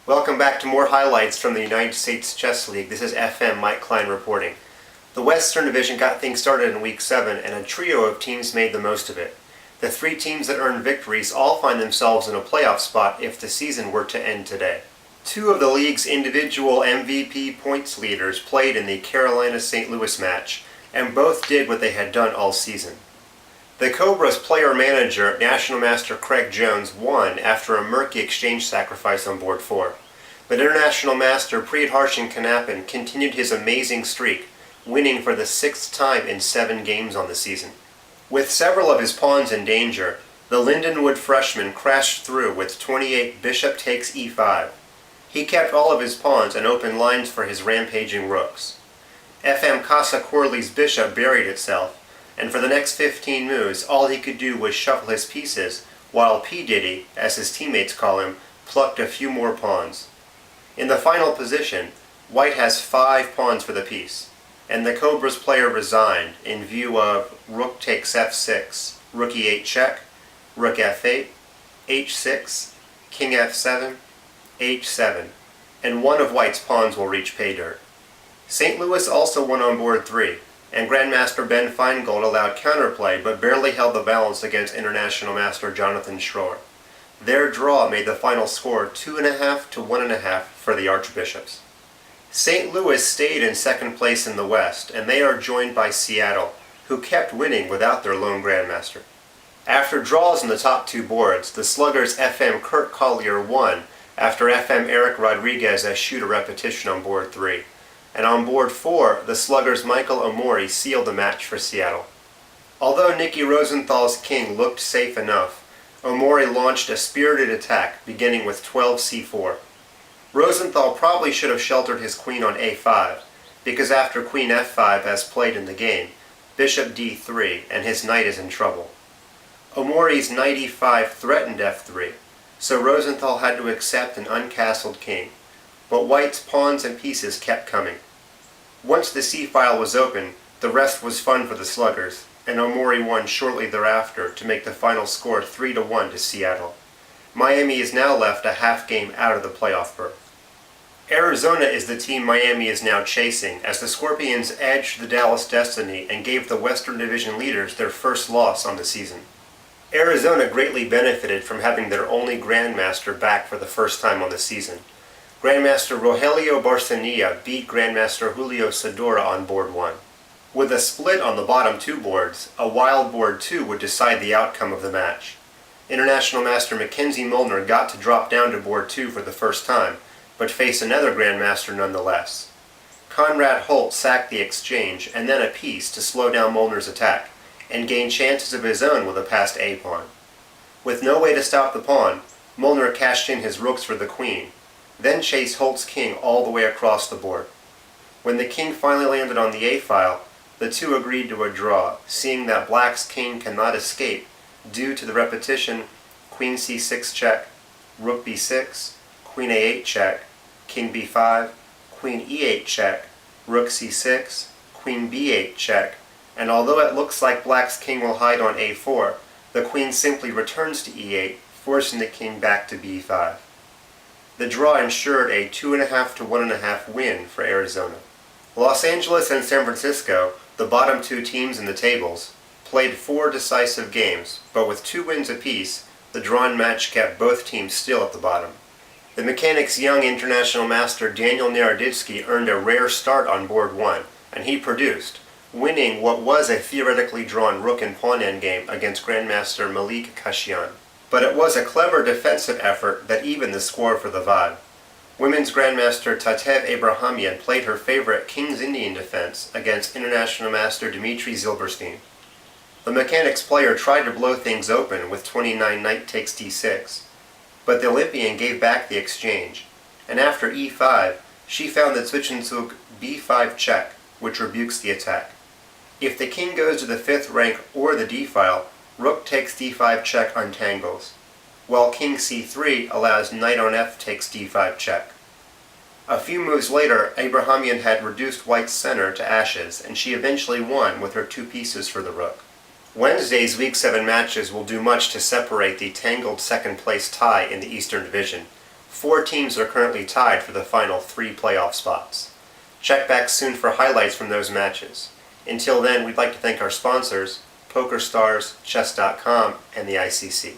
Welcome back to more highlights from the United States Chess League. This is FM Mike Klein reporting. The Western Division got things started in Week 7, and a trio of teams made the most of it. The three teams that earned victories all find themselves in a playoff spot if the season were to end today. Two of the league's individual MVP points leaders played in the Carolina-St. Louis match, and both did what they had done all season. The Cobras player-manager, National Master Craig Jones, won after a murky exchange sacrifice on board 4. But International Master Priyadarshana Kannappan continued his amazing streak, winning for the 6th time in 7 games on the season. With several of his pawns in danger, the Lindenwood freshman crashed through with 28 bishop takes e5. He kept all of his pawns and opened lines for his rampaging rooks. FM Casa Corley's bishop buried itself, and for the next 15 moves, all he could do was shuffle his pieces, while P. Diddy, as his teammates call him, plucked a few more pawns. In the final position, White has 5 pawns for the piece, and the Cobras player resigned in view of rook takes f6, rook e8 check, rook f8, h6, king f7, h7, and one of White's pawns will reach pay dirt. St. Louis also won on board 3, and Grandmaster Ben Feingold allowed counterplay but barely held the balance against International Master Jonathan Schroer. Their draw made the final score 2.5 to 1.5 for the Archbishops. St. Louis stayed in second place in the West, and they are joined by Seattle, who kept winning without their lone Grandmaster. After draws in the top 2 boards, the Sluggers' FM Kurt Collier won after FM Eric Rodriguez eschewed a repetition on board 3. And on board 4, the Sluggers' Michael Omori sealed the match for Seattle. Although Nicky Rosenthal's king looked safe enough, Omori launched a spirited attack, beginning with 12 c4. Rosenthal probably should have sheltered his queen on a5, because after queen f5 as played in the game, bishop d3, and his knight is in trouble. Omori's knight e5 threatened f3, so Rosenthal had to accept an uncastled king. But White's pawns and pieces kept coming. Once the c-file was open, the rest was fun for the Sluggers, and Omori won shortly thereafter to make the final score 3-1 to Seattle. Miami is now left a half game out of the playoff berth. Arizona is the team Miami is now chasing, as the Scorpions edged the Dallas Destiny and gave the Western Division leaders their first loss on the season. Arizona greatly benefited from having their only Grandmaster back for the first time on the season. Grandmaster Rogelio Barcenilla beat Grandmaster Julio Sedora on board 1. With a split on the bottom 2 boards, a wild board 2 would decide the outcome of the match. International Master Mackenzie Molnar got to drop down to board 2 for the first time, but faced another Grandmaster nonetheless. Conrad Holt sacked the exchange and then a piece to slow down Molnar's attack, and gained chances of his own with a passed a-pawn. With no way to stop the pawn, Molnar cashed in his rooks for the queen, then chased Holt's king all the way across the board. When the king finally landed on the a-file, the two agreed to a draw, seeing that Black's king cannot escape due to the repetition queen c6 check, rook b6, queen a8 check, king b5, queen e8 check, rook c6, queen b8 check, and although it looks like Black's king will hide on a4, the queen simply returns to e8, forcing the king back to b5. The draw ensured a 2.5 to 1.5 win for Arizona. Los Angeles and San Francisco, the bottom 2 teams in the tables, played 4 decisive games, but with 2 wins apiece, the drawn match kept both teams still at the bottom. The Mechanics' young international master Daniel Naroditsky earned a rare start on board 1, and he produced, winning what was a theoretically drawn rook and pawn endgame against Grandmaster Malik Kashian. But it was a clever defensive effort that evened the score for the VOD. Women's Grandmaster Tatev Abrahamian played her favorite King's Indian defense against International Master Dmitry Zilberstein. The Mechanics player tried to blow things open with 29 knight takes d6, but the Olympian gave back the exchange, and after e5, she found that Zwischenzug b5 check, which rebukes the attack. If the king goes to the 5th rank or the d-file, rook takes d5 check untangles, while king c3 allows knight on f takes d5 check. A few moves later, Abrahamian had reduced White's center to ashes, and she eventually won with her 2 pieces for the rook. Wednesday's Week 7 matches will do much to separate the tangled second-place tie in the Eastern Division. 4 teams are currently tied for the final 3 playoff spots. Check back soon for highlights from those matches. Until then, we'd like to thank our sponsors, PokerStars, Chess.com, and the ICC.